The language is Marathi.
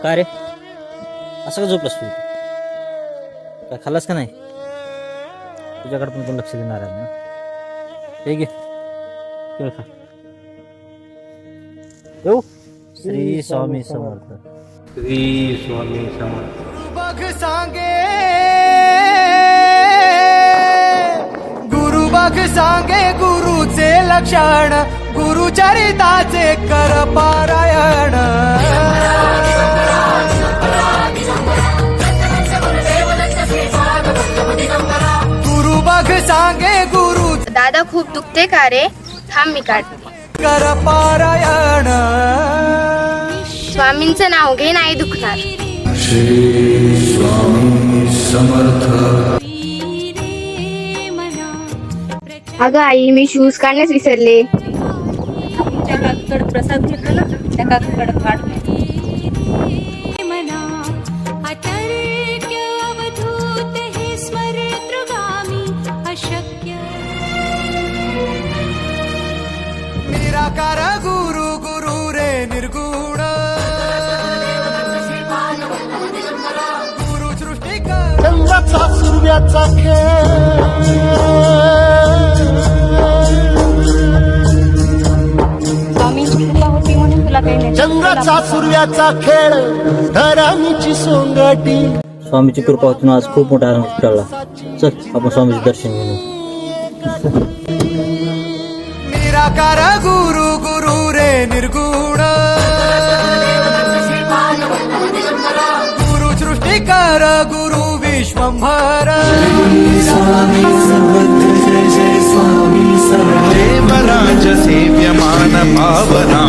काय रे असं का झोपलास तू? काय खाल्लास का नाही? तुझ्याकडे पण कोण लक्ष देणार आहे ना? हे घे केळ खा. येऊ. श्री स्वामी समर्थ. श्री स्वामी समर्थ. गुरु बघ सांगे गुरुचे लक्षण, गुरुचरिताचे कर पारायण. गुरु बघ सांगे गुरु. दादा खूप दुखते का रे? थांब मी काढते. कर पारायण. स्वामींचं नाव घे, नाही दुखणार. श्री स्वामी समर्थ. अगं आई, मी शूज काढण्यास विसरले. त्या काकाकडे प्रसाद घेतला ना, त्या काकाकडे काढ. निराकार गुरु गुरु रे निर्गुण. गुरु सृष्टी कर. चंद्राचा सूर्याचा खेळ, स्वामींची कृपा होती म्हणून तुला काही नाही. चंद्राचा सूर्याचा खेळ, धरणीची सोंगटी. स्वामीची कृपा होती आज खूप मोठा आनंद टळला. चल आपण स्वामीचे दर्शन घेऊ. निराकार गुरु गुरु रे निर्गुण. गुरु सृष्टी कर गुरु विश्वंभर. देवराज सेव्यमान भावना